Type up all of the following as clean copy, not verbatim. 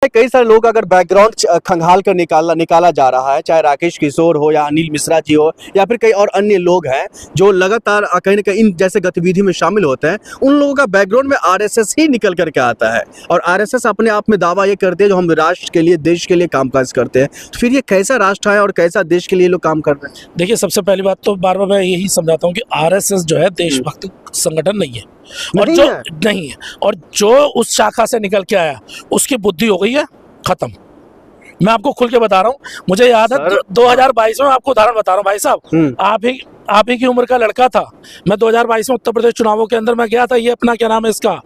कई सारे लोग अगर बैकग्राउंड खंगाल कर निकाला जा रहा है, चाहे राकेश किशोर हो या अनिल मिश्रा जी हो या फिर कई और अन्य लोग हैं जो लगातार कहीं ना कहीं इन जैसे गतिविधि में शामिल होते हैं, उन लोगों का बैकग्राउंड में आरएसएस ही निकल करके आता है और आरएसएस अपने आप में दावा ये करते हैं जो हम राष्ट्र के लिए, देश के लिए कामकाज करते हैं। तो फिर ये कैसा राष्ट्र है और कैसा देश के लिए लोग काम कर रहे हैं? देखिए, सबसे पहली बात तो बार बार मैं यही समझाता हूँ कि आरएसएस जो है देशभक्त संगठन नहीं है और जो नहीं है और जो उस शाखा से निकल के आया उसकी बुद्धि हो गई है खत्म। मैं आपको खुल के बता रहा हूँ, मुझे याद है 2022 में, आपको उदाहरण बता रहा हूँ भाई साहब, आप ही की उम्र का लड़का था। मैं 2022 में उत्तर प्रदेश चुनावों के अंदर मैं गया था, ये अपना क्या नाम है इसका,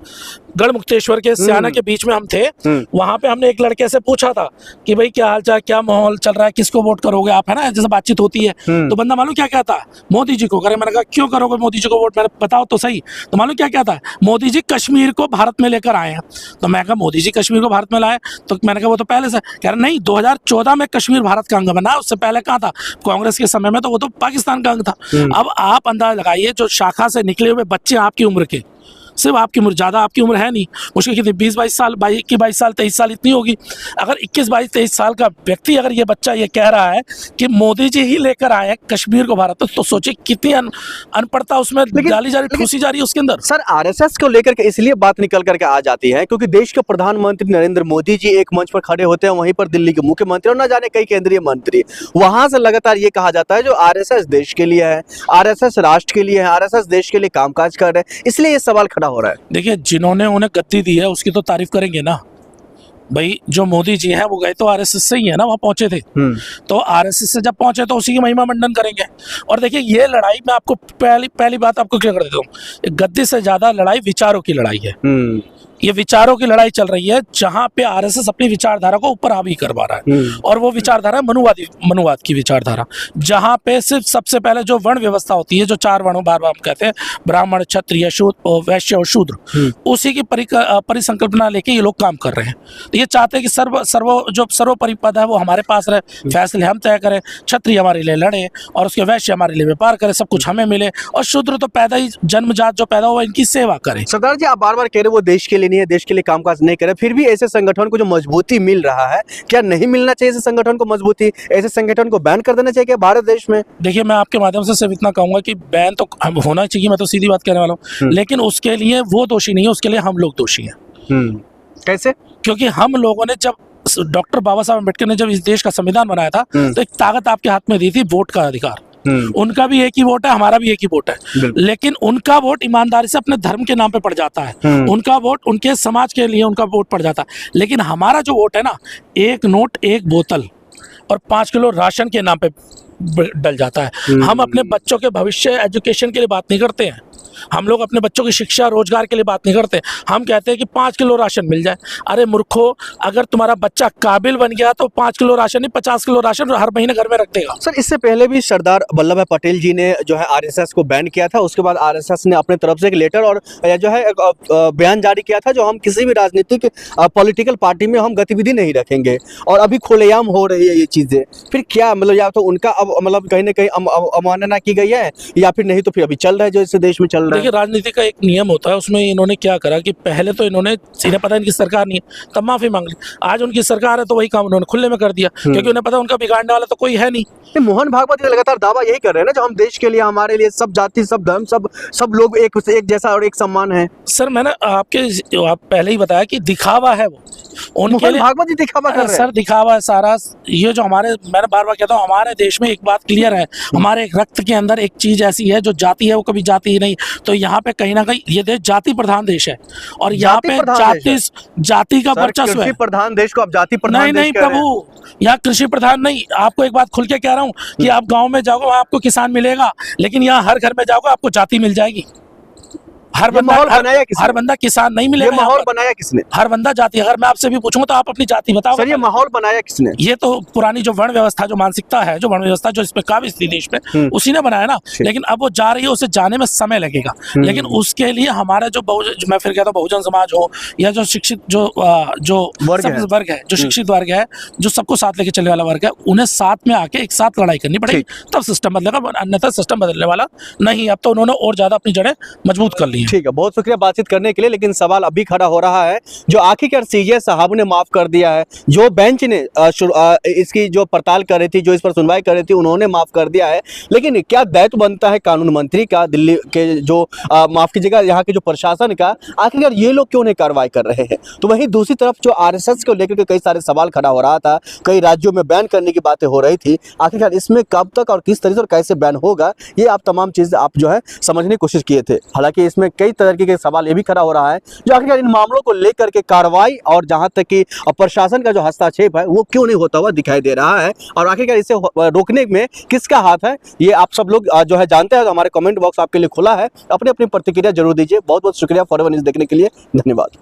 गढ़मुक्तेश्वर के सियाना के बीच में हम थे। वहां पे हमने एक लड़के से पूछा था कि भाई क्या हालचाल, क्या माहौल चल रहा है, किसको वोट करोगे आप, है ना, जैसे बातचीत होती है। तो बंदा मालूम क्या कहता है, मोदी जी को करे। मैंने कहा क्यों करोगे मोदी जी को वोट, मैंने बताओ तो सही। तो मालूम क्या कहता है, मोदी जी कश्मीर को भारत में लेकर आए हैं। तो मैं कहा मोदी जी कश्मीर को भारत में लाए, तो मैंने कहा वो तो पहले से कह रहे नहीं, 2014 में कश्मीर भारत का अंग बना, उससे पहले कहाँ था, कांग्रेस के समय में तो वो तो पाकिस्तान का अंग था। अब आप अंदाजा लगाइए, जो शाखा से निकले हुए बच्चे आपकी उम्र के, सिर्फ आपकी उम्र, ज़्यादा आपकी उम्र है नहीं, मुश्किल कितनी 20-22 साल, 22 साल 23 साल इतनी होगी। अगर 21-22-23 साल का व्यक्ति, अगर ये बच्चा ये कह रहा है कि मोदी जी ही लेकर आए हैं कश्मीर को भारत, तो सोचिए कितनी अनपढ़ता उसमें डाली जा रही, ठूसी जा रही है उसके अंदर। सर, आरएसएस को लेकर के इसलिए बात निकल करके आ जाती है क्योंकि देश के प्रधानमंत्री नरेंद्र मोदी जी एक मंच पर खड़े होते हैं, वहीं पर दिल्ली के मुख्यमंत्री और न जाने कई केंद्रीय मंत्री, वहां से लगातार ये कहा जाता है जो आरएसएस देश के लिए है, आरएसएस राष्ट्र के लिए है, आरएसएस देश के लिए कामकाज कर रहे हैं, इसलिए ये सवाल खड़ा हो रहा है। देखिए, जिन्होंने उन्हें गद्दी दी है उसकी तो तारीफ करेंगे ना भाई। जो मोदी जी हैं वो गए तो आरएसएस से ही है ना, वहाँ पहुंचे थे, तो आरएसएस से जब पहुंचे तो उसी की महिमा मंडन करेंगे। और देखिए, ये लड़ाई मैं आपको पहली बात आपको क्लियर कर देता हूँ, गद्दी से ज्यादा लड़ाई विचारों की लड़ाई है। ये विचारों की लड़ाई चल रही है जहां पे आरएसएस अपनी विचारधारा को ऊपर हावी करवा रहा है और वो विचारधारा मनुवाद की विचारधारा, जहां पे सिर्फ सबसे पहले जो वर्ण व्यवस्था होती है, जो 4 वर्णों बार बार हम कहते हैं, ब्राह्मण, क्षत्रिय, वैश्य और शूद्र, उसी की परिसंकल्पना लेके ये लोग काम कर रहे हैं। तो ये चाहते हैं कि सर्वोपरि पद है वो हमारे पास रहे, फैसले हम तय करें, क्षत्रिय हमारे लिए लड़े और उसके वैश्य हमारे लिए व्यापार करे, सब कुछ हमें मिले, और शूद्र तो पैदा ही जन्मजात जो पैदा हुआ इनकी सेवा करे। सरदार जी, आप बार बार कह रहे वो देश के लिए नहीं है, देश के लिए कामकाज नहीं करे, फिर भी ऐसे संगठन को जो मजबूती मिल रहा है, क्या नहीं मिलना चाहिए ऐसे संगठन को मजबूती? ऐसे संगठन को बैन कर देना चाहिए भारत देश में? देखिए, मैं आपके माध्यम से सिर्फ इतना कहूंगा कि बैन तो होना चाहिए, मैं तो सीधी बात कहने वाला हूँ, लेकिन उसके लिए वो दोषी नहीं है, उसके लिए हम लोग दोषी हैं। कैसे? क्योंकि हम लोगों ने जब डॉक्टर बाबा साहब अम्बेडकर ने जब इस देश का संविधान बनाया था तो एक ताकत आपके हाथ में दी थी, वोट का अधिकार। उनका भी एक ही वोट है, हमारा भी एक ही वोट है, लेकिन उनका वोट ईमानदारी से अपने धर्म के नाम पे पड़ जाता है, उनका वोट उनके समाज के लिए उनका वोट पड़ जाता है। लेकिन हमारा जो वोट है ना, 1 नोट 1 बोतल और 5 किलो राशन के नाम पे डल जाता है। हम अपने बच्चों के भविष्य, एजुकेशन के लिए बात नहीं करते हैं, हम लोग अपने बच्चों की शिक्षा, रोजगार के लिए बात नहीं करते। हम कहते हैं कि 5 किलो राशन मिल जाए। अरे मूर्खो, अगर तुम्हारा बच्चा काबिल बन गया तो 5 किलो राशन नहीं, 50 किलो राशन हर महीने घर में रख देगा। सर, इससे पहले भी सरदार वल्लभ भाई पटेल जी ने जो है आरएसएस को बैन किया था, उसके बाद आरएसएस ने अपने तरफ से एक लेटर और जो है बयान जारी किया था जो हम किसी भी राजनीतिक पॉलिटिकल पार्टी में हम गतिविधि नहीं रखेंगे, और अभी खुलेआम हो रही है ये चीजें। फिर क्या मतलब, या तो उनका अब मतलब कहीं ना कहीं अवमानना की गई है, या फिर नहीं तो फिर अभी चल रहा है जो इस देश में चल रहा है? देखिए, राजनीति का एक नियम होता है, उसमें इन्होंने क्या करा कि पहले तो इन्हें पता इनकी सरकार नहीं है, तब माफी मांग ली। आज उनकी सरकार है तो वही काम उन्होंने खुले में कर दिया, क्योंकि उन्हें पता उनका बिगाड़ने वाला तो कोई है नहीं। मोहन भागवत ये लगातार दावा यही कर रहे हैं ना, जो हम देश के लिए, हमारे लिए सब जाति, सब धर्म, सब लोग एक जैसा और एक सम्मान है। सर, मैंने आप पहले ही बताया कि दिखावा है वो उनके लिए। भागवत जी दिखावा कर रहे हैं। सर, दिखावा है सारा ये जो मैंने बार बार कहता हूँ, हमारे देश में एक बात क्लियर है, हमारे रक्त के अंदर एक चीज ऐसी है जो जाति है, वो कभी जाति ही नहीं। तो यहाँ पे कहीं ना कहीं ये देश जाति प्रधान देश है और यहाँ पे जाति का वर्चस्व है। प्रधान देश को आप जाति प्रधान नहीं प्रभु, यहाँ कृषि प्रधान नहीं। आपको एक बात खुल के कह रहा हूँ कि आप गांव में जाओगे वहाँ आपको किसान मिलेगा, लेकिन यहाँ हर घर में जाओगे आपको जाति मिल जाएगी। हर बंदा किसान नहीं मिलेगा। माहौल बनाया किसने? हर बंदा जाति। अगर मैं आपसे भी पूछूंगा तो आप अपनी जाति बताओ। सर, ये माहौल बनाया किसने? ये तो पुरानी जो वर्ण व्यवस्था, जो मानसिकता है, जो वर्ण व्यवस्था जो इसमें काबिज थी देश में, उसी ने बनाया ना। लेकिन अब वो जा रही है, उसे जाने में समय लगेगा, लेकिन उसके लिए हमारा जो मैं फिर कहता हूँ बहुजन समाज हो या जो शिक्षित जो वर्ग है, जो शिक्षित वर्ग है, जो सबको साथ लेके चलने वाला वर्ग है, उन्हें साथ में आके एक साथ लड़ाई करनी पड़ेगी, तब सिस्टम बदलेगा, अन्यथा सिस्टम बदलने वाला नहीं। अब तो उन्होंने और ज्यादा अपनी जड़ें मजबूत कर ली। है। ठीक है, बहुत शुक्रिया बातचीत करने के लिए, लेकिन सवाल अभी खड़ा हो रहा है जो आखिरकार सीजे साहब ने माफ कर दिया है, जो बेंच ने इसकी जो पड़ताल कर रही थी, जो इस पर सुनवाई कर रही थी, उन्होंने माफ कर दिया है, लेकिन क्या दायित्व बनता है कानून मंत्री का, दिल्ली के जो माफ कीजिएगा यहाँ के जो प्रशासन का, आखिरकार ये लोग क्यों नहीं कार्रवाई कर रहे हैं। तो वहीं दूसरी तरफ जो आरएसएस को लेकर के कई सारे सवाल खड़ा हो रहा था, कई राज्यों में बैन करने की बातें हो रही थी, आखिरकार इसमें कब तक और किस तरीके से और कैसे बैन होगा, ये आप तमाम चीजें आप जो है समझने की कोशिश किए थे। हालांकि इसमें कई तरीके के सवाल ये भी खड़ा हो रहा है जो आखिरकार इन मामलों को लेकर के कार्रवाई और जहां तक कि प्रशासन का जो हस्तक्षेप है वो क्यों नहीं होता हुआ दिखाई दे रहा है, और आखिरकार इसे रोकने में किसका हाथ है, ये आप सब लोग जो है जानते हैं। तो हमारे कमेंट बॉक्स आपके लिए खुला है, अपनी अपनी प्रतिक्रिया जरूर दीजिए। बहुत बहुत शुक्रिया फॉरएवर न्यूज़ देखने के लिए, धन्यवाद।